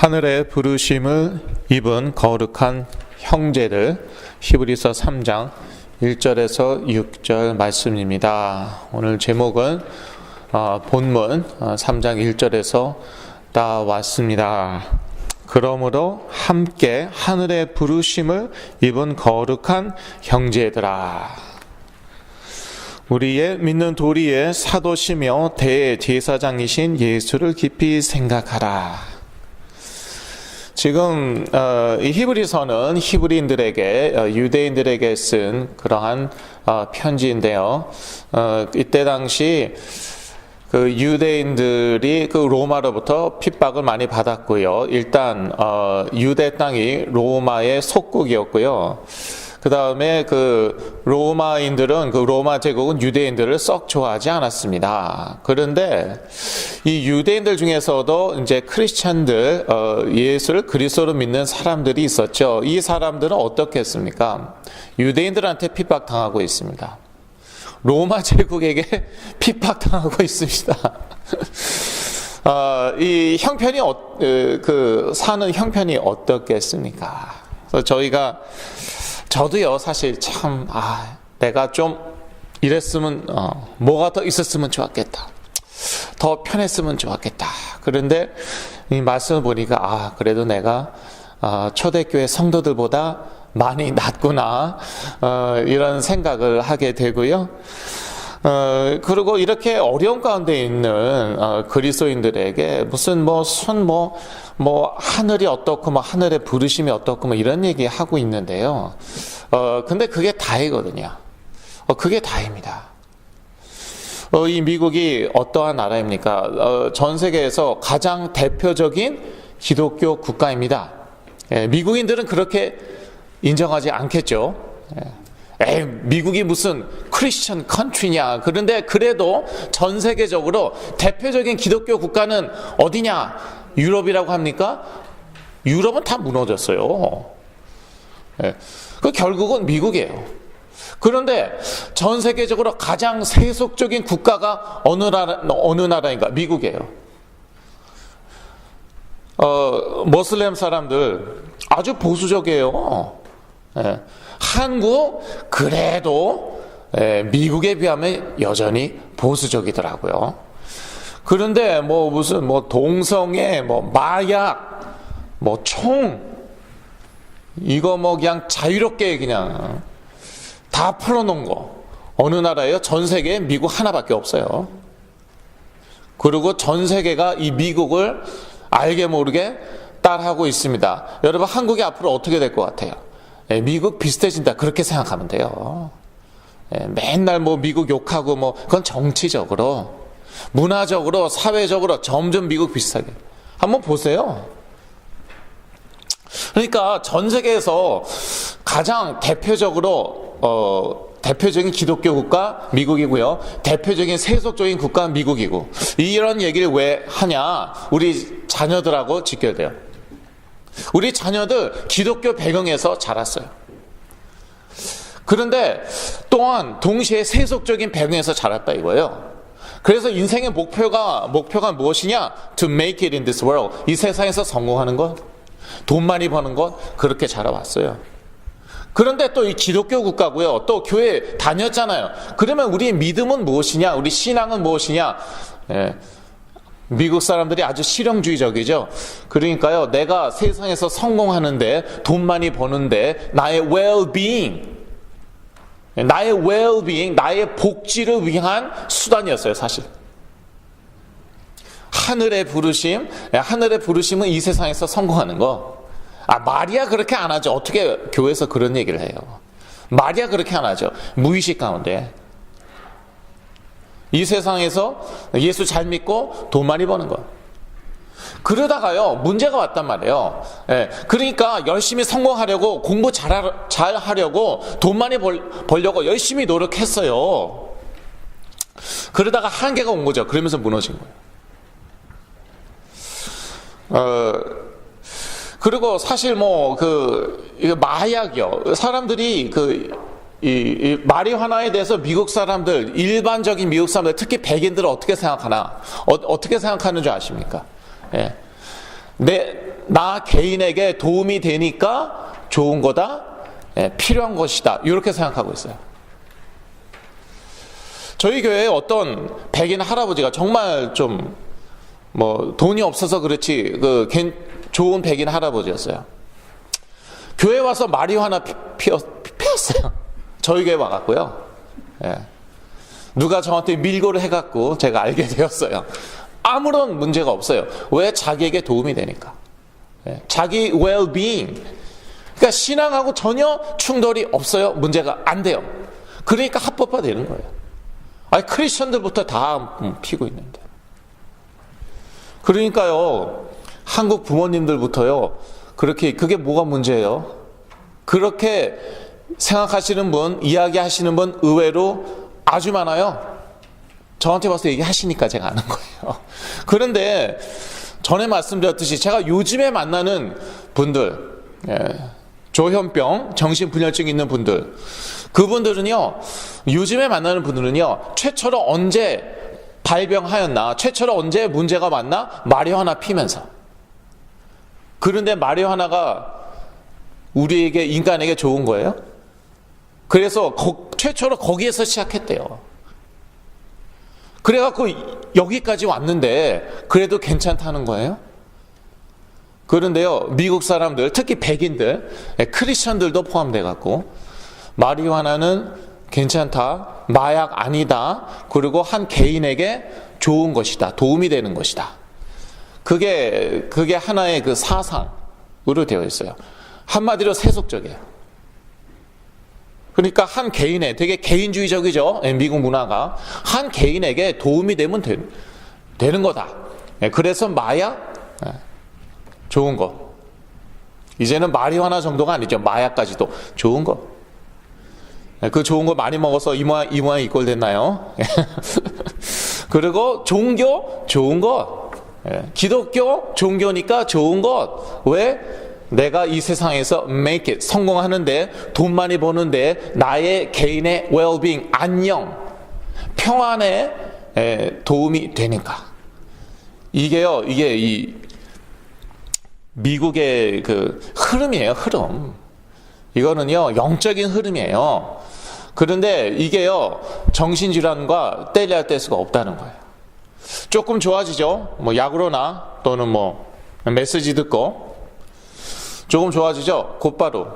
하늘의 부르심을 입은 거룩한 형제들, 히브리서 3장 1절에서 6절 말씀입니다. 오늘 제목은 본문 3장 1절에서 따왔습니다. 그러므로 함께 하늘의 부르심을 입은 거룩한 형제들아, 우리의 믿는 도리의 사도시며 대제사장이신 예수를 깊이 생각하라. 지금 이 히브리서는 히브리인들에게, 유대인들에게 쓴 그러한 편지인데요. 이때 당시 그 유대인들이 그 로마로부터 핍박을 많이 받았고요. 일단 유대 땅이 로마의 속국이었고요. 그 다음에 그 로마인들은, 그 로마 제국은 유대인들을 썩 좋아하지 않았습니다. 그런데 이 유대인들 중에서도 이제 크리스찬들, 예수를 그리스도로 믿는 사람들이 있었죠. 이 사람들은 어떻게 했습니까? 유대인들한테 핍박당하고 있습니다. 로마 제국에게 핍박당하고 있습니다. 이 형편이, 사는 형편이 어떻겠습니까? 그래서 저도요, 사실 참, 내가 좀 이랬으면, 뭐가 더 있었으면 좋았겠다. 더 편했으면 좋았겠다. 그런데 이 말씀을 보니까, 그래도 내가, 초대교회 성도들보다 많이 낫구나. 이런 생각을 하게 되고요. 그리고 이렇게 어려운 가운데 있는 그리스도인들에게 무슨 하늘이 어떻고 하늘의 부르심이 어떻고 이런 얘기 하고 있는데요. 근데 그게 다이거든요. 그게 다입니다. 이 미국이 어떠한 나라입니까? 전 세계에서 가장 대표적인 기독교 국가입니다. 미국인들은 그렇게 인정하지 않겠죠. 미국이 무슨 크리스천 컨트리냐. 그런데 그래도 전 세계적으로 대표적인 기독교 국가는 어디냐? 유럽이라고 합니까? 유럽은 다 무너졌어요. 그 결국은 미국이에요. 그런데 전 세계적으로 가장 세속적인 국가가 어느 나라인가? 미국이에요. 모슬렘 사람들 아주 보수적이에요. 한국 그래도 미국에 비하면 여전히 보수적이더라고요. 그런데 무슨 동성애, 마약, 총 이거 그냥 자유롭게 그냥 다 풀어놓은 거 어느 나라예요? 전 세계에 미국 하나밖에 없어요. 그리고 전 세계가 이 미국을 알게 모르게 따라하고 있습니다. 여러분, 한국이 앞으로 어떻게 될 것 같아요? 미국 비슷해진다, 그렇게 생각하면 돼요. 맨날 미국 욕하고 그건 정치적으로, 문화적으로, 사회적으로 점점 미국 비슷하게. 한번 보세요. 그러니까 전 세계에서 가장 대표적인 기독교 국가 미국이고요. 대표적인 세속적인 국가 미국이고. 이런 얘기를 왜 하냐? 우리 자녀들하고 직결돼요. 우리 자녀들 기독교 배경에서 자랐어요. 그런데 또한 동시에 세속적인 배경에서 자랐다 이거예요. 그래서 인생의 목표가 무엇이냐? To make it in this world. 이 세상에서 성공하는 것, 돈 많이 버는 것, 그렇게 자라왔어요. 그런데 또 이 기독교 국가고요. 또 교회 다녔잖아요. 그러면 우리의 믿음은 무엇이냐? 우리 신앙은 무엇이냐? 미국 사람들이 아주 실용주의적이죠. 그러니까요, 내가 세상에서 성공하는데, 돈 많이 버는데, 나의 well-being, 나의 복지를 위한 수단이었어요, 사실. 하늘의 부르심은 이 세상에서 성공하는 거. 마리아 그렇게 안 하죠. 어떻게 교회에서 그런 얘기를 해요? 마리아 그렇게 안 하죠. 무의식 가운데. 이 세상에서 예수 잘 믿고 돈 많이 버는 거. 그러다가요, 문제가 왔단 말이에요. 그러니까 열심히 성공하려고, 공부 잘 하려고, 돈 많이 벌려고 열심히 노력했어요. 그러다가 한계가 온 거죠. 그러면서 무너진 거예요. 그리고 사실 마약이요. 사람들이 이 마리화나에 대해서 미국 사람들, 일반적인 미국 사람들, 특히 백인들은 어떻게 생각하나? 어떻게 생각하는 줄 아십니까? 예. 나 개인에게 도움이 되니까 좋은 거다, 필요한 것이다, 이렇게 생각하고 있어요. 저희 교회에 어떤 백인 할아버지가 정말 좀 돈이 없어서 그렇지 좋은 백인 할아버지였어요. 교회 와서 마리화나 피웠어요. 저희 교회 와갖고요. 누가 저한테 밀고를 해갖고 제가 알게 되었어요. 아무런 문제가 없어요. 왜? 자기에게 도움이 되니까. 자기 well-being. 그러니까 신앙하고 전혀 충돌이 없어요. 문제가 안 돼요. 그러니까 합법화 되는 거예요. 아니, 크리스천들부터 다 피고 있는데. 그러니까요, 한국 부모님들부터요, 그게 뭐가 문제예요? 그렇게 생각하시는 분, 이야기하시는 분 의외로 아주 많아요. 저한테 와서 얘기하시니까 제가 아는 거예요. 그런데 전에 말씀드렸듯이 제가 요즘에 만나는 분들, 조현병, 정신분열증 있는 분들, 그분들은요, 요즘에 만나는 분들은요, 최초로 언제 발병하였나, 최초로 언제 문제가 왔나? 마리화나 피면서. 그런데 마리화나가 우리에게, 인간에게 좋은 거예요? 그래서 최초로 거기에서 시작했대요. 그래갖고 여기까지 왔는데 그래도 괜찮다는 거예요? 그런데요, 미국 사람들, 특히 백인들, 크리스천들도 포함돼갖고 마리화나는 괜찮다, 마약 아니다, 그리고 한 개인에게 좋은 것이다, 도움이 되는 것이다. 그게 하나의 그 사상으로 되어 있어요. 한마디로 세속적이에요. 그러니까 한 개인의, 되게 개인주의적이죠, 미국 문화가. 한 개인에게 도움이 되면 되는 거다. 그래서 마약, 좋은 거. 이제는 마리화나 정도가 아니죠. 마약까지도 좋은 거. 그 좋은 거 많이 먹어서 이 모양 이 꼴 됐나요? 그리고 종교, 좋은 것. 기독교, 종교니까 좋은 것. 왜? 내가 이 세상에서 make it, 성공하는데, 돈 많이 버는데, 나의 개인의 well-being, 안녕, 평안에 도움이 되니까. 이게 이 미국의 그 흐름이에요, 흐름. 이거는요, 영적인 흐름이에요. 그런데 이게요, 정신질환과 떼려야 뗄 수가 없다는 거예요. 조금 좋아지죠? 약으로나 또는 메시지 듣고 조금 좋아지죠? 곧바로.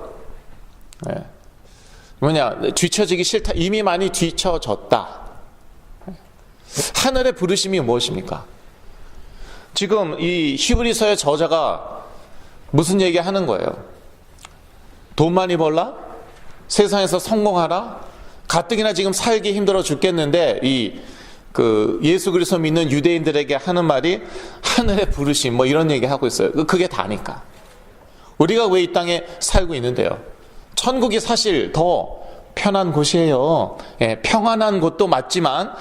뒤처지기 싫다. 이미 많이 뒤처졌다. 하늘의 부르심이 무엇입니까? 지금 이 히브리서의 저자가 무슨 얘기 하는 거예요? 돈 많이 벌라? 세상에서 성공하라? 가뜩이나 지금 살기 힘들어 죽겠는데 예수 그리스도 믿는 유대인들에게 하는 말이 하늘의 부르심, 이런 얘기 하고 있어요. 그게 다니까. 우리가 왜 이 땅에 살고 있는데요? 천국이 사실 더 편한 곳이에요. 평안한 곳도 맞지만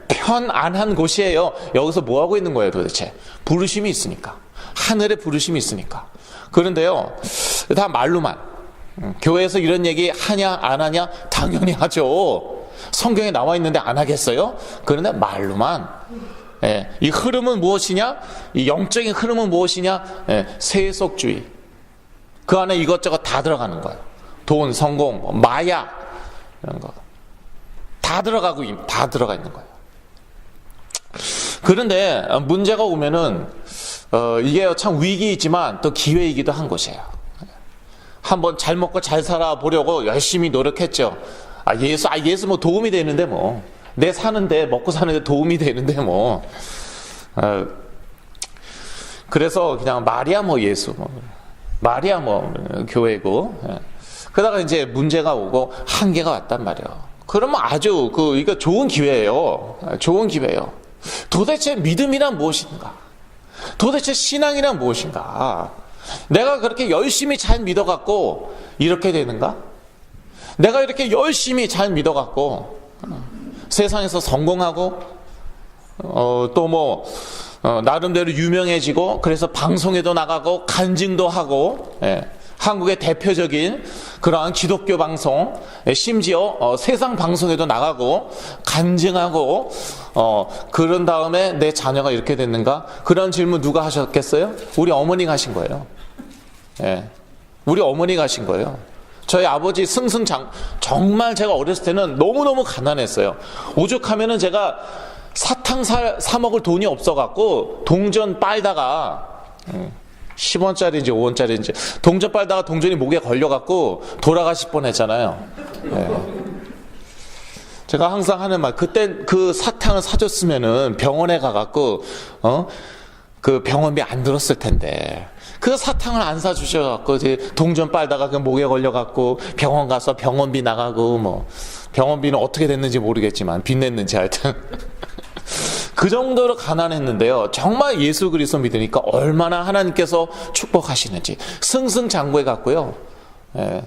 편안한 곳이에요. 여기서 뭐 하고 있는 거예요, 도대체? 부르심이 있으니까. 하늘의 부르심이 있으니까. 그런데요, 다 말로만. 교회에서 이런 얘기 하냐 안 하냐? 당연히 하죠. 성경에 나와 있는데 안 하겠어요? 그런데 말로만. 이 흐름은 무엇이냐? 이 영적인 흐름은 무엇이냐? 세속주의. 그 안에 이것저것 다 들어가는 거예요. 돈, 성공, 마약 이런 거 다 들어가 있는 거예요. 그런데 문제가 오면은 이게 참 위기이지만 또 기회이기도 한 것이에요. 한번 잘 먹고 잘 살아 보려고 열심히 노력했죠. 예수 도움이 되는데 내 사는데 먹고 사는데 도움이 되는데 그래서 그냥 말이야 예수 말이야 교회고. 그러다가 이제 문제가 오고 한계가 왔단 말이에요. 그러면 아주 이거 좋은 기회예요. 좋은 기회예요. 도대체 믿음이란 무엇인가? 도대체 신앙이란 무엇인가? 내가 그렇게 열심히 잘 믿어갖고 이렇게 되는가? 내가 이렇게 열심히 잘 믿어갖고 세상에서 성공하고 나름대로 유명해지고 그래서 방송에도 나가고 간증도 하고 한국의 대표적인 그러한 기독교 방송 심지어 세상 방송에도 나가고 간증하고 그런 다음에 내 자녀가 이렇게 됐는가? 그런 질문 누가 하셨겠어요? 우리 어머니가 하신 거예요. 예. 우리 어머니가 하신 거예요. 저희 아버지 정말 제가 어렸을 때는 너무너무 가난했어요. 오죽하면은 제가 사탕 사 먹을 돈이 없어갖고 동전 빨다가 10원짜리인지 5원짜리인지 동전 빨다가 동전이 목에 걸려갖고 돌아가실 뻔했잖아요. 예. 제가 항상 하는 말, 그때 그 사탕을 사줬으면은 병원에 가갖고 그 병원비 안 들었을 텐데 그 사탕을 안 사주셔갖고 동전 빨다가 그 목에 걸려갖고 병원 가서 병원비 나가고 뭐 병원비는 어떻게 됐는지 모르겠지만 빚냈는지 하여튼 그 정도로 가난했는데요. 정말 예수 그리스도 믿으니까 얼마나 하나님께서 축복하시는지 승승장구해 갔고요. 예.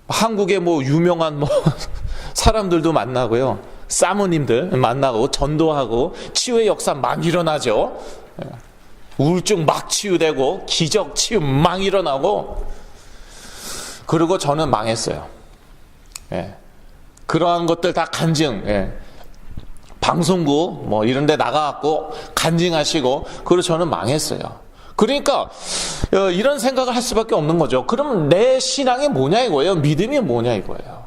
한국의 뭐 유명한 뭐 사람들도 만나고요. 사모님들 만나고 전도하고 치유의 역사 막 일어나죠. 예. 우울증 막 치유되고 기적 치유 막 일어나고 그리고 저는 망했어요. 예. 그러한 것들 다 간증. 예. 방송국 뭐 이런 데 나가갖고 간증하시고 그리고 저는 망했어요. 그러니까 이런 생각을 할 수밖에 없는 거죠. 그럼 내 신앙이 뭐냐 이거예요. 믿음이 뭐냐 이거예요.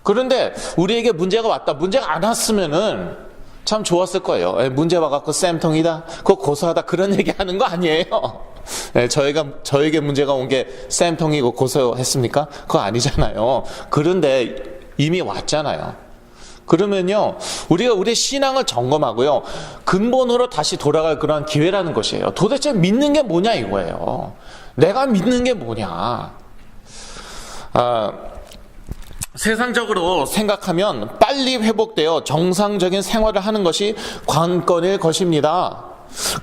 그런데 우리에게 문제가 왔다. 문제가 안 왔으면은 참 좋았을 거예요. 문제 와갖고 쌤통이다. 그거 고소하다. 그런 얘기 하는 거 아니에요. 저에게 문제가 온 게 쌤통이고 고소했습니까? 그거 아니잖아요. 그런데 이미 왔잖아요. 그러면요, 우리가 우리의 신앙을 점검하고요, 근본으로 다시 돌아갈 그런 기회라는 것이에요. 도대체 믿는 게 뭐냐 이거예요. 내가 믿는 게 뭐냐. 세상적으로 생각하면 빨리 회복되어 정상적인 생활을 하는 것이 관건일 것입니다.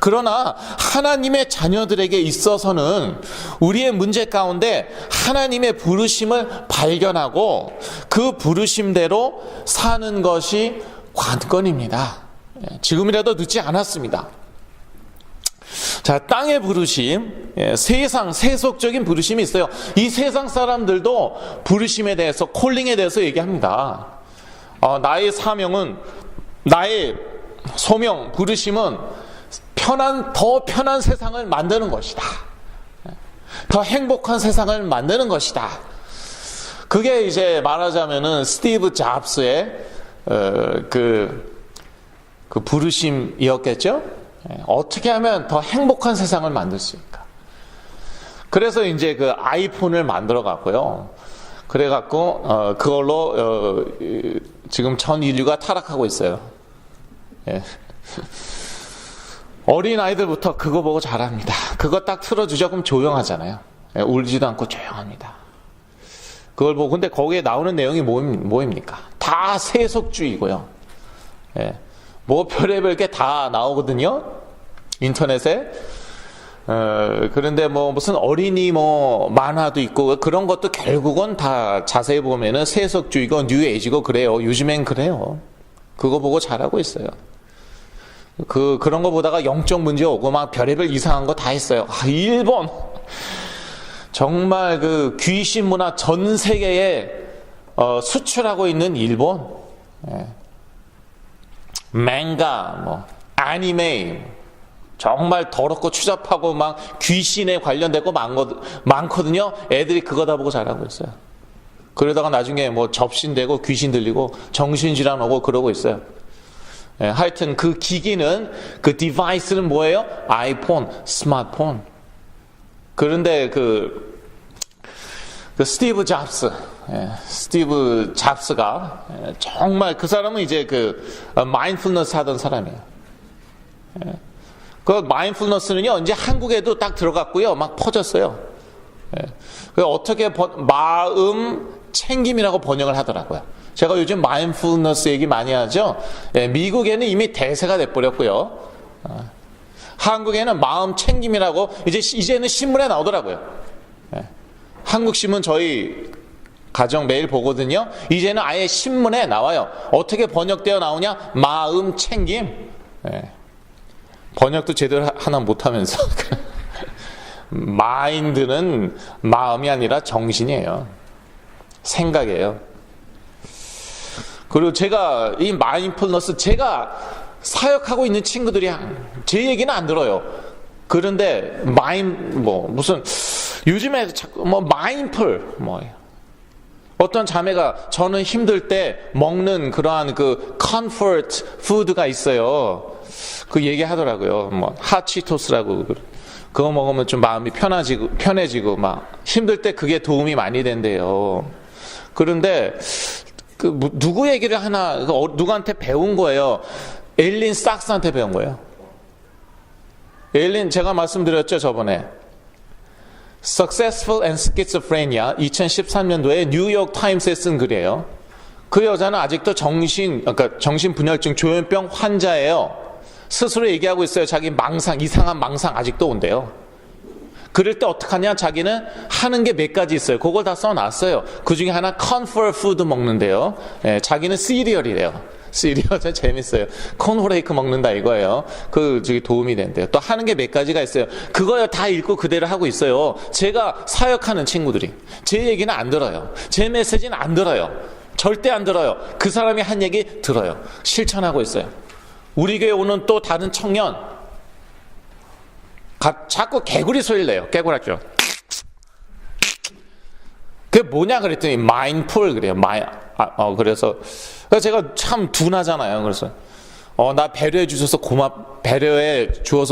그러나 하나님의 자녀들에게 있어서는 우리의 문제 가운데 하나님의 부르심을 발견하고 그 부르심대로 사는 것이 관건입니다. 지금이라도 늦지 않았습니다. 자, 땅의 부르심, 세상 세속적인 부르심이 있어요. 이 세상 사람들도 부르심에 대해서, 콜링에 대해서 얘기합니다. 나의 사명은, 나의 소명, 부르심은 더 편한 세상을 만드는 것이다. 더 행복한 세상을 만드는 것이다. 그게 이제 말하자면은 스티브 잡스의 그 부르심이었겠죠? 어떻게 하면 더 행복한 세상을 만들 수 있을까? 그래서 이제 그 아이폰을 만들어 갔고요. 그래 갖고 그걸로 지금 전 인류가 타락하고 있어요. 예. 어린 아이들부터 그거 보고 자랍니다. 그거 딱 틀어주죠. 그럼 조용하잖아요. 예, 울지도 않고 조용합니다. 그걸 보고, 근데 거기에 나오는 내용이 뭐입니까? 다 세속주의고요. 예. 뭐 별의별 게 다 나오거든요. 인터넷에. 그런데 뭐 무슨 어린이 뭐 만화도 있고 그런 것도 결국은 다 자세히 보면은 세속주의고 뉴에이지고 그래요. 요즘엔 그래요. 그거 보고 자라고 있어요. 그런 거 보다가 영적 문제 오고 막 별의별 이상한 거 다 했어요. 일본. 정말 그 귀신 문화 전 세계에 수출하고 있는 일본. 예. 망가, 뭐, 아니메. 정말 더럽고 추잡하고 막 귀신에 관련되고 많거든요. 애들이 그거 다 보고 자라고 있어요. 그러다가 나중에 뭐 접신되고 귀신 들리고 정신질환 오고 그러고 있어요. 예, 하여튼 그 기기는, 그 디바이스는 뭐예요? 아이폰, 스마트폰. 그런데 그 스티브 잡스, 스티브 잡스가 정말 그 사람은 이제 그 마인드풀너스 하던 사람이에요. 그 마인드풀너스는요 이제 한국에도 딱 들어갔고요, 막 퍼졌어요. 그 어떻게 마음 챙김이라고 번역을 하더라고요. 제가 요즘 마인드풀너스 얘기 많이 하죠. 미국에는 이미 대세가 돼버렸고요. 한국에는 마음 챙김이라고 이제는 신문에 나오더라고요. 한국 신문 저희 가정 매일 보거든요. 이제는 아예 신문에 나와요. 어떻게 번역되어 나오냐? 마음 챙김. 번역도 제대로 하나 못하면서 마인드는 마음이 아니라 정신이에요. 생각이에요. 그리고 제가 이 마인드풀너스 제가 사역하고 있는 친구들이야. 제 얘기는 안 들어요. 그런데 무슨 요즘에 자꾸 마인풀 어떤 자매가 저는 힘들 때 먹는 그러한 그 comfort food가 있어요. 그 얘기하더라고요. 핫치토스라고 그거 먹으면 좀 마음이 편해지고 막 힘들 때 그게 도움이 많이 된대요. 그런데 누구 얘기를 누구한테 배운 거예요? 엘린 삭스한테 배운 거예요. 엘린 제가 말씀드렸죠 저번에. Successful and Schizophrenia 2013년도에 뉴욕 타임스에 쓴 글이에요. 그 여자는 아직도 정신분열증 조현병 환자예요. 스스로 얘기하고 있어요. 자기 이상한 망상 아직도 온대요. 그럴 때 어떡하냐? 자기는 하는 게 몇 가지 있어요. 그걸 다 써놨어요. 그 중에 하나 comfort food 먹는데요. 자기는 시리얼이래요. 시리얼 참 재밌어요. 콘프레이크 먹는다 이거예요. 저기 도움이 된대요. 또 하는 게 몇 가지가 있어요. 그거 다 읽고 그대로 하고 있어요. 제가 사역하는 친구들이 제 얘기는 안 들어요. 제 메시지는 안 들어요. 절대 안 들어요. 그 사람이 한 얘기 들어요. 실천하고 있어요. 우리 교회 오는 또 다른 청년 자꾸 개구리 소리를 내요. 깨구락죠. 그게 뭐냐 그랬더니 마인풀 그래요. 그래서 제가 참 둔하잖아요. 그래서 나 배려해 주어서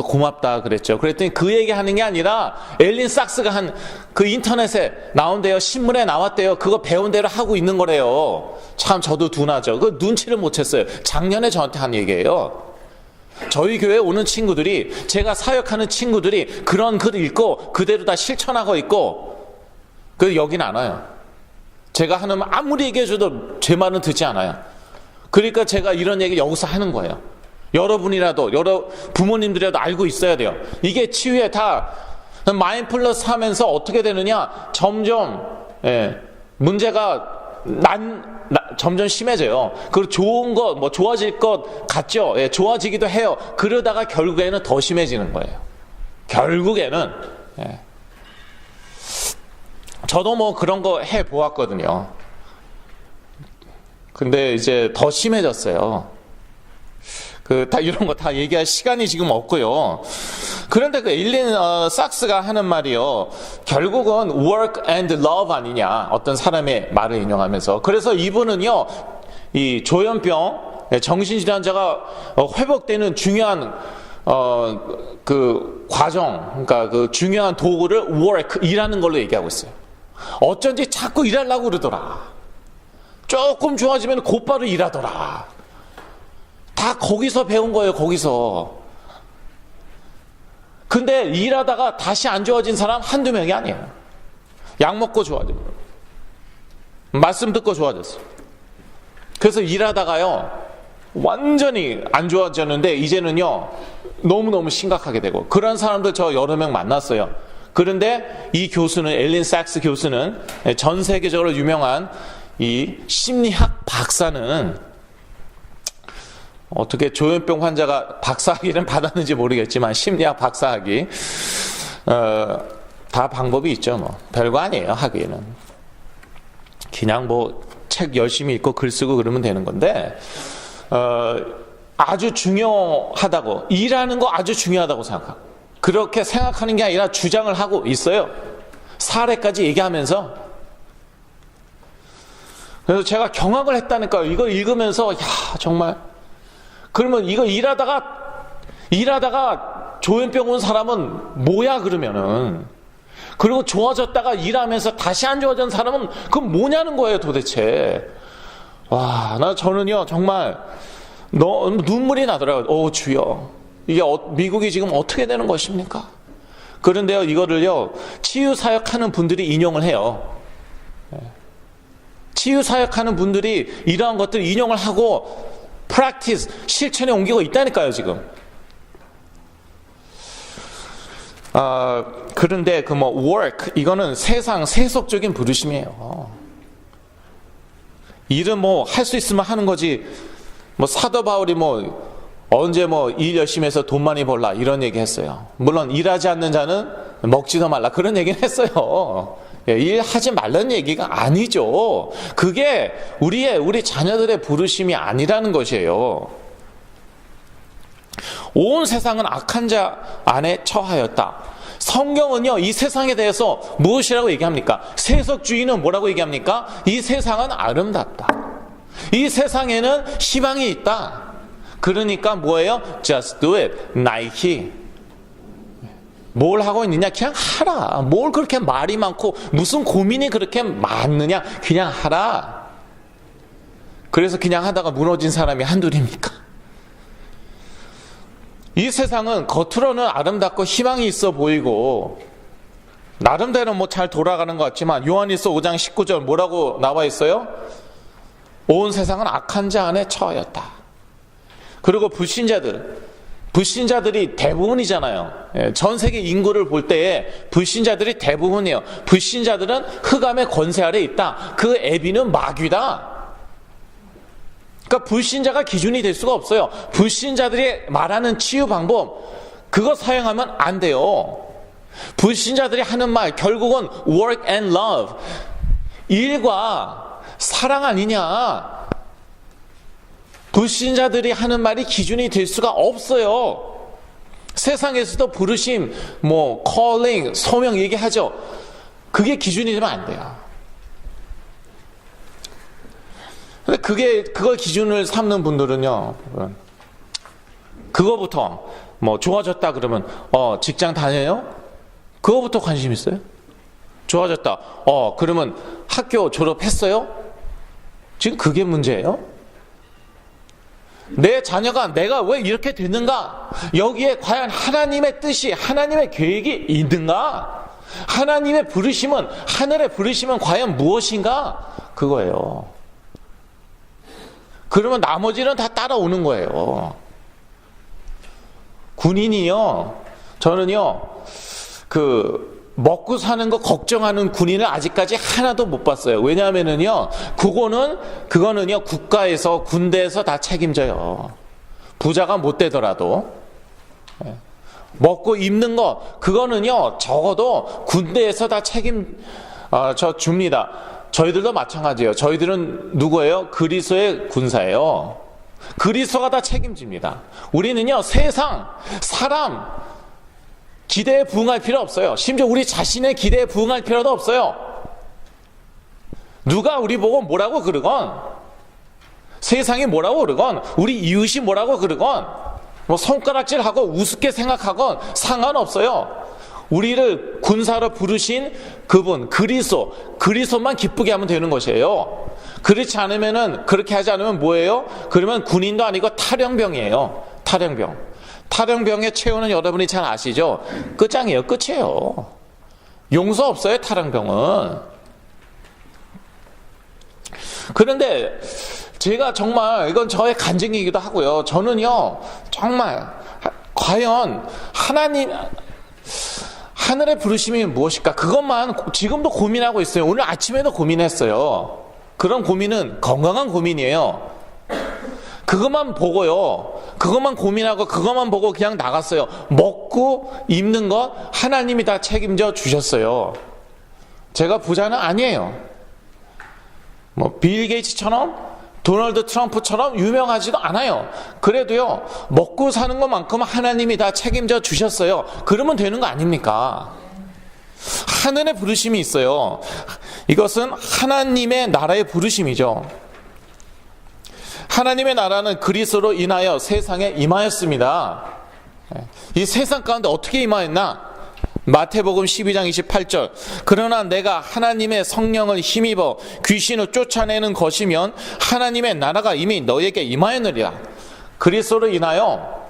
고맙다 그랬죠. 그랬더니 그 얘기하는 게 아니라 엘린 삭스가 한 그 인터넷에 나온대요. 신문에 나왔대요. 그거 배운 대로 하고 있는 거래요. 참 저도 둔하죠. 그 눈치를 못 챘어요. 작년에 저한테 한 얘기예요. 저희 교회에 오는 친구들이 제가 사역하는 친구들이 그런 글 읽고 그대로 다 실천하고 있고 여긴 안 와요. 제가 하는 말 아무리 얘기해줘도 제 말은 듣지 않아요. 그러니까 제가 이런 얘기 여기서 하는 거예요. 여러분이라도 부모님들이라도 알고 있어야 돼요. 이게 치유에 다 마인드풀너스 하면서 어떻게 되느냐 점점 문제가 점점 심해져요. 그리고 좋은 것 좋아질 것 같죠. 좋아지기도 해요. 그러다가 결국에는 더 심해지는 거예요. 결국에는 저도 그런 거 해 보았거든요. 근데 이제 더 심해졌어요. 이런 거 다 얘기할 시간이 지금 없고요. 그런데 엘린 삭스가 하는 말이요. 결국은 work and love 아니냐. 어떤 사람의 말을 인용하면서. 그래서 이분은요, 이 조현병, 정신질환자가 회복되는 중요한 그 과정, 그러니까 그 중요한 도구를 work, 일하는 걸로 얘기하고 있어요. 어쩐지 자꾸 일하려고 그러더라. 조금 좋아지면 곧바로 일하더라. 다 거기서 배운 거예요, 거기서. 근데 일하다가 다시 안 좋아진 사람 한두 명이 아니에요. 약 먹고 좋아져. 말씀 듣고 좋아졌어. 그래서 일하다가요, 완전히 안 좋아졌는데, 이제는요, 너무너무 심각하게 되고. 그런 사람들 저 여러 명 만났어요. 그런데 이 교수는, 엘린 삭스 교수는 전 세계적으로 유명한 이 심리학 박사는 어떻게 조현병 환자가 박사학위는 받았는지 모르겠지만 심리학 박사학위 다 방법이 있죠. 별거 아니에요. 학위는 그냥 책 열심히 읽고 글 쓰고 그러면 되는 건데 아주 중요하다고, 일하는 거 아주 중요하다고 생각하고, 그렇게 생각하는 게 아니라 주장을 하고 있어요. 사례까지 얘기하면서. 그래서 제가 경악을 했다니까요. 이걸 읽으면서 정말. 그러면 이거 일하다가 조현병 온 사람은 뭐야 그러면은. 그리고 좋아졌다가 일하면서 다시 안 좋아진 사람은 그건 뭐냐는 거예요 도대체. 저는요 정말 눈물이 나더라고요. 주여, 이게 미국이 지금 어떻게 되는 것입니까? 그런데요, 이거를요 치유 사역하는 분들이 인용을 해요. 치유 사역하는 분들이 이러한 것들 인용을 하고 practice, 실천에 옮기고 있다니까요 지금. 그런데 work, 이거는 세속적인 부르심이에요. 일은 할 수 있으면 하는 거지. 사도 바울이 언제 일 열심히 해서 돈 많이 벌라 이런 얘기 했어요. 물론 일하지 않는 자는 먹지도 말라 그런 얘기는 했어요. 일하지 말라는 얘기가 아니죠. 그게 우리 자녀들의 부르심이 아니라는 것이에요. 온 세상은 악한 자 안에 처하였다. 성경은요, 이 세상에 대해서 무엇이라고 얘기합니까? 세속주의는 뭐라고 얘기합니까? 이 세상은 아름답다. 이 세상에는 희망이 있다. 그러니까 뭐예요? Just do it. 나이키. 뭘 하고 있느냐? 그냥 하라. 뭘 그렇게 말이 많고 무슨 고민이 그렇게 많느냐? 그냥 하라. 그래서 그냥 하다가 무너진 사람이 한둘입니까? 이 세상은 겉으로는 아름답고 희망이 있어 보이고 나름대로 뭐 잘 돌아가는 것 같지만 요한일서 5장 19절 뭐라고 나와 있어요? 온 세상은 악한 자 안에 처하였다. 그리고 불신자들이 대부분이잖아요. 전 세계 인구를 볼 때에 불신자들이 대부분이에요. 불신자들은 흑암의 권세 아래 있다. 그 애비는 마귀다. 그러니까 불신자가 기준이 될 수가 없어요. 불신자들이 말하는 치유 방법, 그거 사용하면 안 돼요. 불신자들이 하는 말 결국은 work and love, 일과 사랑 아니냐. 불신자들이 하는 말이 기준이 될 수가 없어요. 세상에서도 부르심, 뭐 calling, 소명 얘기하죠. 그게 기준이 되면 안 돼요. 근데 그걸 기준을 삼는 분들은요, 그거부터 뭐 좋아졌다 그러면 직장 다녀요? 그거부터 관심 있어요? 좋아졌다. 그러면 학교 졸업했어요? 지금 그게 문제예요? 내 자녀가 내가 왜 이렇게 됐는가? 여기에 과연 하나님의 뜻이, 하나님의 계획이 있는가? 하나님의 부르심은, 하늘의 부르심은 과연 무엇인가? 그거예요. 그러면 나머지는 다 따라오는 거예요. 군인이요, 저는요, 먹고 사는 거 걱정하는 군인을 아직까지 하나도 못 봤어요. 왜냐하면은요, 그거는요, 국가에서, 군대에서 다 책임져요. 부자가 못 되더라도. 먹고 입는 거, 그거는요, 적어도 군대에서 다 줍니다. 저희들도 마찬가지예요. 저희들은 누구예요? 그리스도의 군사예요. 그리스도가 다 책임집니다. 우리는요, 세상, 사람 기대에 부응할 필요 없어요. 심지어 우리 자신의 기대에 부응할 필요도 없어요. 누가 우리 보고 뭐라고 그러건, 세상이 뭐라고 그러건, 우리 이웃이 뭐라고 그러건, 뭐 손가락질하고 우습게 생각하건 상관없어요. 우리를 군사로 부르신 그분, 그리스도만 기쁘게 하면 되는 것이에요. 그렇게 하지 않으면 뭐예요? 그러면 군인도 아니고 탈영병이에요. 탈영병의 최후는 여러분이 잘 아시죠? 끝장이에요. 끝이에요. 용서 없어요, 탈영병은. 그런데 제가 정말, 이건 저의 간증이기도 하고요. 저는요, 정말 과연 하늘의 부르심이 무엇일까? 그것만 지금도 고민하고 있어요. 오늘 아침에도 고민했어요. 그런 고민은 건강한 고민이에요. 그것만 보고요, 그것만 고민하고 그것만 보고 그냥 나갔어요. 먹고 입는 것 하나님이 다 책임져 주셨어요. 제가 부자는 아니에요. 뭐 빌 게이츠처럼, 도널드 트럼프처럼 유명하지도 않아요. 그래도요, 먹고 사는 것만큼 하나님이 다 책임져 주셨어요. 그러면 되는 거 아닙니까? 하늘의 부르심이 있어요. 이것은 하나님의 나라의 부르심이죠. 하나님의 나라는 그리스도로 인하여 세상에 임하였습니다. 이 세상 가운데 어떻게 임하였나? 마태복음 12장 28절, 그러나 내가 하나님의 성령을 힘입어 귀신을 쫓아내는 것이면 하나님의 나라가 이미 너에게 임하였느니라. 그리스도로 인하여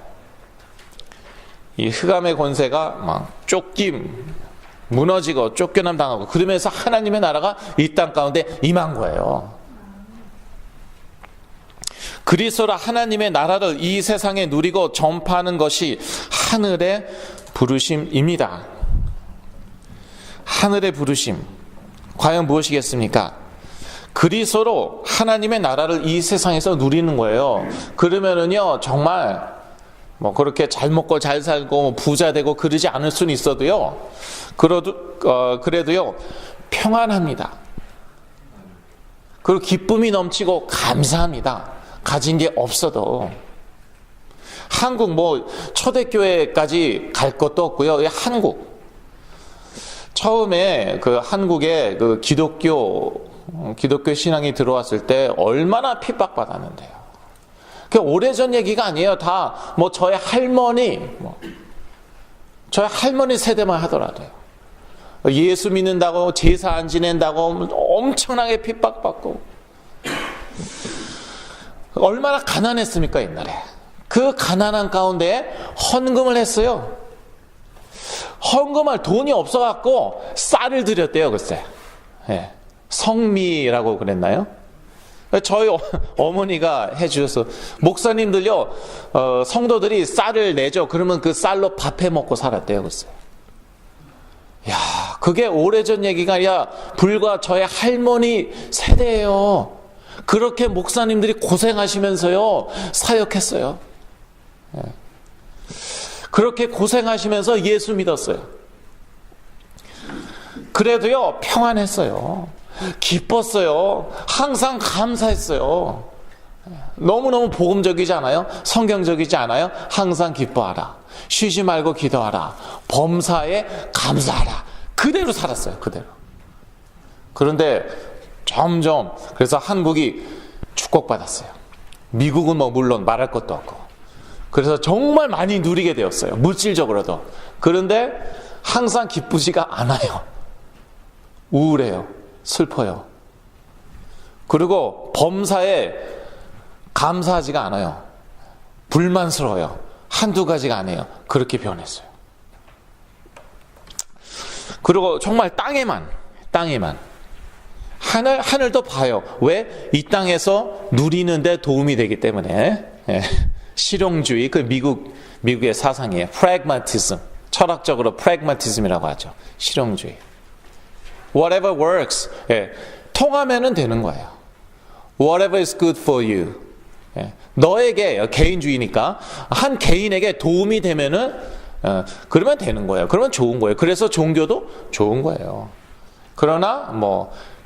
이 흑암의 권세가 막 무너지고 쫓겨남 당하고, 그러면서 하나님의 나라가 이 땅 가운데 임한 거예요. 그리스도라 하나님의 나라를 이 세상에 누리고 전파하는 것이 하늘의 부르심입니다. 하늘의 부르심, 과연 무엇이겠습니까? 그리스도로 하나님의 나라를 이 세상에서 누리는 거예요. 그러면은요, 정말 뭐 그렇게 잘 먹고 잘 살고 부자 되고 그러지 않을 수는 있어도요, 그래도요, 평안합니다. 그리고 기쁨이 넘치고 감사합니다. 가진 게 없어도. 한국 뭐 초대교회까지 갈 것도 없고요. 한국. 처음에 그 한국에 그 기독교 신앙이 들어왔을 때 얼마나 핍박받았는데요. 그 오래전 얘기가 아니에요. 다 뭐 저의 할머니 세대만 하더라도요. 예수 믿는다고 제사 안 지낸다고 엄청나게 핍박받고 얼마나 가난했습니까 옛날에. 그 가난한 가운데 헌금을 했어요. 헌금할 돈이 없어갖고 쌀을 드렸대요. 글쎄. 예. 성미라고 그랬나요? 저희 어머니가 해주셔서 목사님들요 성도들이 쌀을 내죠. 그러면 그 쌀로 밥해 먹고 살았대요. 글쎄. 야, 그게 오래전 얘기가 아니라 불과 저의 할머니 세대예요. 그렇게 목사님들이 고생하시면서요 사역했어요. 예. 그렇게 고생하시면서 예수 믿었어요. 그래도요 평안했어요. 기뻤어요. 항상 감사했어요. 너무너무 복음적이지 않아요? 성경적이지 않아요? 항상 기뻐하라. 쉬지 말고 기도하라. 범사에 감사하라. 그대로 살았어요. 그대로. 그런데 점점 그래서 한국이 축복받았어요. 미국은 뭐 물론 말할 것도 없고. 그래서 정말 많이 누리게 되었어요. 물질적으로도. 그런데 항상 기쁘지가 않아요. 우울해요. 슬퍼요. 그리고 범사에 감사하지가 않아요. 불만스러워요. 한두 가지가 아니에요. 그렇게 변했어요. 그리고 정말 땅에만 하늘도 봐요. 왜? 이 땅에서 누리는데 도움이 되기 때문에. 예. 실용주의, 그 미국의 사상이에요. 프래그마티즘. 철학적으로 프래그마티즘이라고 하죠. 실용주의. Whatever works. 예. 통하면은 되는 거예요. Whatever is good for you. 예. 너에게, 개인주의니까, 한 개인에게 도움이 되면은, 그러면 되는 거예요. 그러면 좋은 거예요. 그래서 종교도 좋은 거예요. 그러나,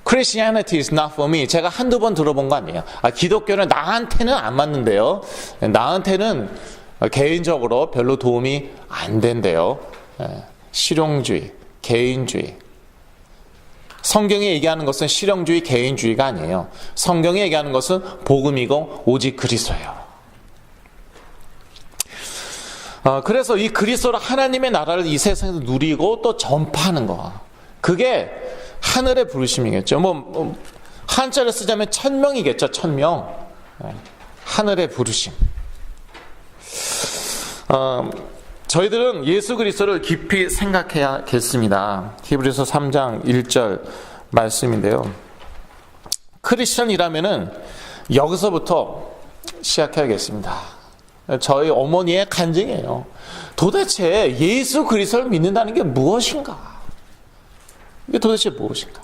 Christianity is not for me. 제가 한두 번 들어본 거 아니에요. 기독교는 나한테는 안 맞는데요. 나한테는 개인적으로 별로 도움이 안 된대요. 실용주의, 개인주의. 성경이 얘기하는 것은 실용주의, 개인주의가 아니에요. 성경이 얘기하는 것은 복음이고 오직 그리스도예요. 그래서 이 그리스도로 하나님의 나라를 이 세상에서 누리고 또 전파하는 거. 그게 하늘의 부르심이겠죠. 한자를 쓰자면 천명이겠죠. 천명. 하늘의 부르심. 저희들은 예수 그리스도를 깊이 생각해야겠습니다. 히브리서 3장 1절 말씀인데요. 크리스천이라면은 여기서부터 시작해야겠습니다. 저희 어머니의 간증이에요. 도대체 예수 그리스도를 믿는다는 게 무엇인가? 이게 도대체 무엇인가?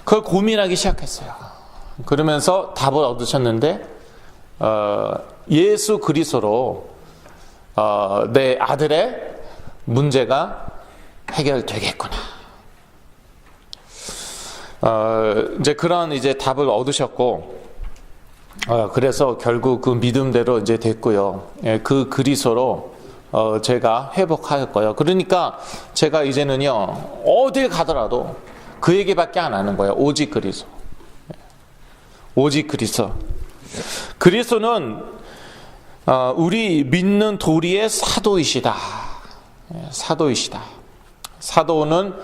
그걸 고민하기 시작했어요. 그러면서 답을 얻으셨는데 예수 그리스도로 내 아들의 문제가 해결되겠구나. 이제 그런 답을 얻으셨고, 그래서 결국 그 믿음대로 이제 됐고요. 그 그리스도로 제가 회복하였고요. 그러니까 제가 이제는요 어딜 가더라도 그 얘기밖에 안 하는 거예요. 오직 그리스도. 오직 그리스도. 그리스도는 우리 믿는 도리의 사도이시다. 사도이시다. 사도는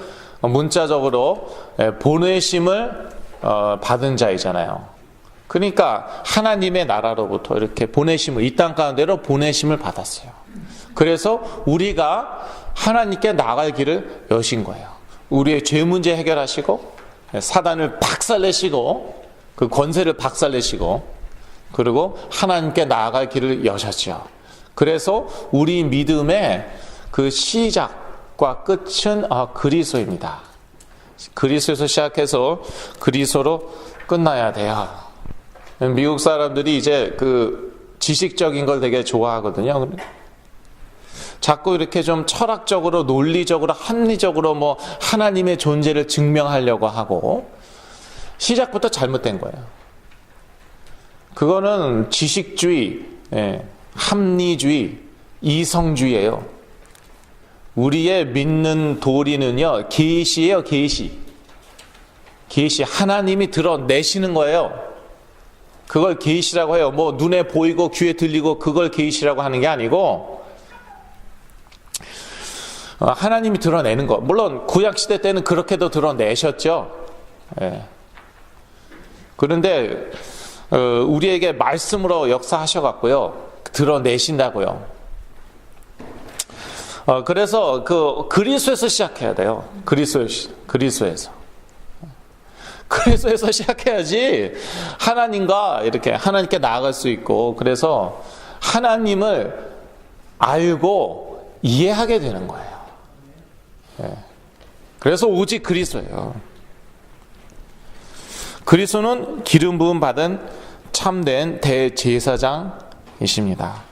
문자적으로 보내심을 받은 자이잖아요. 그러니까 하나님의 나라로부터 이렇게 보내심을, 이 땅 가운데로 보내심을 받았어요. 그래서 우리가 하나님께 나갈 길을 여신 거예요. 우리의 죄 문제 해결하시고 사단을 박살내시고 그 권세를 박살내시고 그리고 하나님께 나아갈 길을 여셨죠. 그래서 우리 믿음의 그 시작과 끝은 그리스도입니다. 그리스도에서 시작해서 그리스도로 끝나야 돼요. 미국 사람들이 이제 그 지식적인 걸 되게 좋아하거든요. 자꾸 이렇게 좀 철학적으로, 논리적으로, 합리적으로 하나님의 존재를 증명하려고 하고 시작부터 잘못된 거예요. 그거는 지식주의, 합리주의, 이성주의예요. 우리의 믿는 도리는요, 계시예요, 계시. 계시, 하나님이 드러내시는 거예요. 그걸 계시라고 해요. 뭐 눈에 보이고 귀에 들리고 그걸 계시라고 하는 게 아니고, 하나님이 드러내는 거. 물론 구약시대 때는 그렇게도 드러내셨죠. 그런데 우리에게 말씀으로 역사하셔갖고요, 드러내신다고요. 그래서 그리스도에서 시작해야 돼요. 그리스도에서 시작해야지 하나님과 이렇게 하나님께 나아갈 수 있고, 그래서 하나님을 알고 이해하게 되는 거예요. 그래서 오직 그리스도예요. 그리스도는 기름 부음 받은 참된 대제사장이십니다.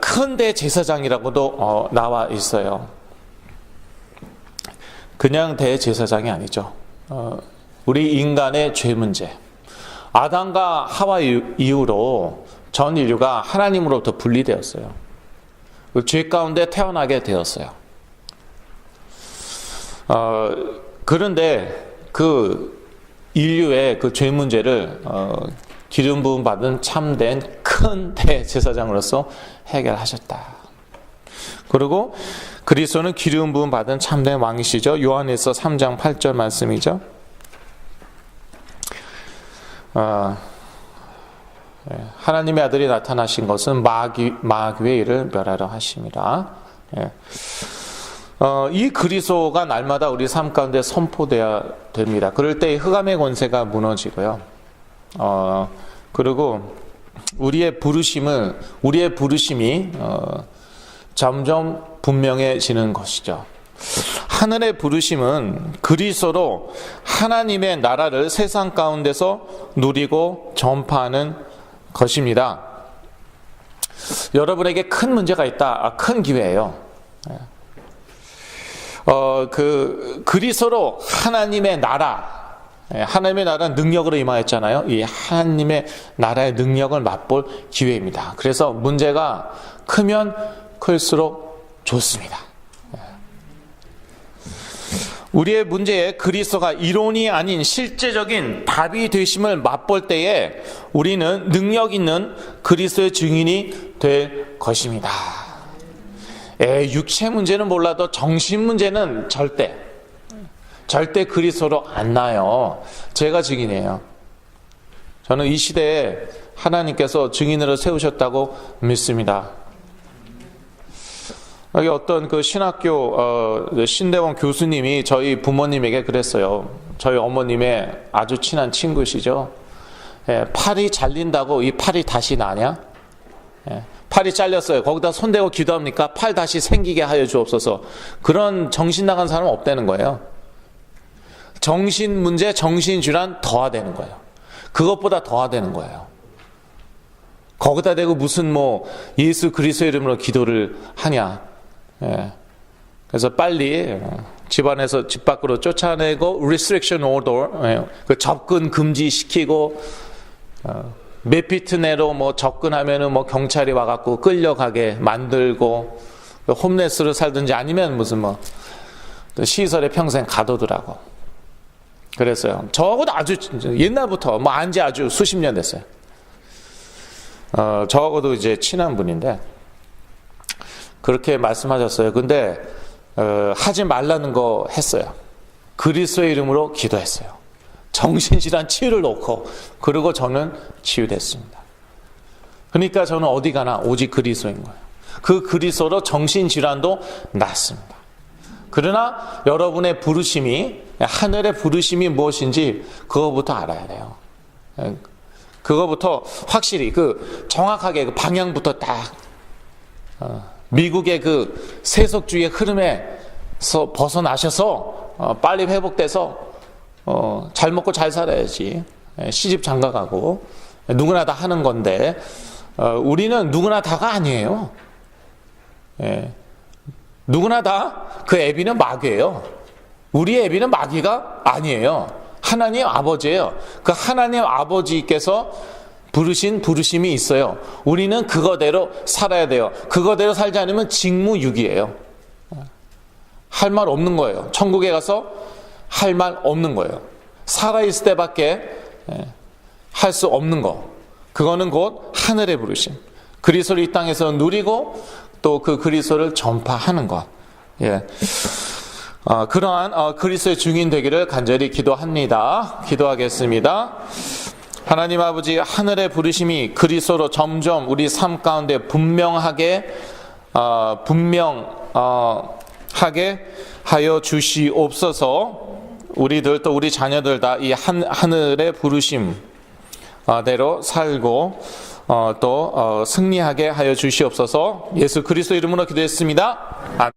큰 대제사장이라고도 나와 있어요. 그냥 대제사장이 아니죠. 우리 인간의 죄 문제, 아담과 하와 이후로 전 인류가 하나님으로부터 분리되었어요. 죄 가운데 태어나게 되었어요. 그런데 그 인류의 그 죄 문제를 기름 부음 받은 참된 큰 대제사장으로서 해결하셨다. 그리고 그리스도는 기름 부음 받은 참된 왕이시죠. 요한일서 3장 8절 말씀이죠. 하나님의 아들이 나타나신 것은 마귀의 일을 멸하려 하심이라. 이 그리스도가 날마다 우리 삶 가운데 선포되어야 됩니다. 그럴 때 흑암의 권세가 무너지고요. 그리고 우리의 부르심이 점점 분명해지는 것이죠. 하늘의 부르심은 그리스도로 하나님의 나라를 세상 가운데서 누리고 전파하는 것입니다. 여러분에게 큰 문제가 있다. 큰 기회예요. 그리스도로 하나님의 나라는 능력으로 임하였잖아요. 이 하나님의 나라의 능력을 맛볼 기회입니다. 그래서 문제가 크면 클수록 좋습니다. 우리의 문제에 그리스도가 이론이 아닌 실제적인 답이 되심을 맛볼 때에 우리는 능력 있는 그리스도의 증인이 될 것입니다. 육체 문제는 몰라도 정신 문제는 절대 그리스도로 안 나요. 제가 증인이에요. 저는 이 시대에 하나님께서 증인으로 세우셨다고 믿습니다. 여기 어떤 그 신학교 신대원 교수님이 저희 부모님에게 그랬어요. 저희 어머님의 아주 친한 친구시죠. 팔이 잘린다고 이 팔이 다시 나냐? 팔이 잘렸어요. 거기다 손대고 기도합니까? 팔 다시 생기게 하여 주옵소서. 그런 정신 나간 사람은 없다는 거예요. 정신 문제, 정신질환 더하되는 거예요. 그것보다 더하되는 거예요. 거기다 대고 무슨 예수 그리스도 이름으로 기도를 하냐. 그래서 빨리 집안에서 집 밖으로 쫓아내고 restriction order, 그 접근 금지시키고 몇 피트 내로 접근하면은 경찰이 와갖고 끌려가게 만들고 홈레스로 살든지 아니면 무슨 시설에 평생 가둬두라고 그랬어요. 저하고도 아주 옛날부터 안지 아주 수십 년 됐어요. 저하고도 이제 친한 분인데 그렇게 말씀하셨어요. 근데 하지 말라는 거 했어요. 그리스도의 이름으로 기도했어요. 정신질환 치유를 놓고, 그리고 저는 치유됐습니다. 그러니까 저는 어디 가나 오직 그리스도인 거예요. 그 그리스도로 정신질환도 낫습니다. 그러나 여러분의 부르심이, 하늘의 부르심이 무엇인지 그거부터 알아야 돼요. 그거부터 확실히 정확하게 그 방향부터 딱 미국의 그 세속주의의 흐름에서 벗어나셔서 빨리 회복돼서 잘 먹고 잘 살아야지. 시집 장가가고 누구나 다 하는 건데 우리는 누구나 다가 아니에요. 누구나 다 그 애비는 마귀예요. 우리의 애비는 마귀가 아니에요. 하나님 아버지예요. 그 하나님 아버지께서 부르신 부르심이 있어요. 우리는 그거대로 살아야 돼요. 그거대로 살지 않으면 직무유기예요. 할 말 없는 거예요. 천국에 가서 할 말 없는 거예요. 살아있을 때밖에 할 수 없는 거. 그거는 곧 하늘의 부르심. 그리스도를 이 땅에서 누리고 또 그 그리스도를 전파하는 것. 예. 그러한 그리스도의 증인 되기를 간절히 기도합니다. 기도하겠습니다. 하나님 아버지, 하늘의 부르심이 그리스도로 점점 우리 삶 가운데 분명하게 하여 주시옵소서. 우리들 또 우리 자녀들 다 이 하늘의 부르심 대로 살고 또 승리하게 하여 주시옵소서. 예수 그리스도 이름으로 기도했습니다. 아멘.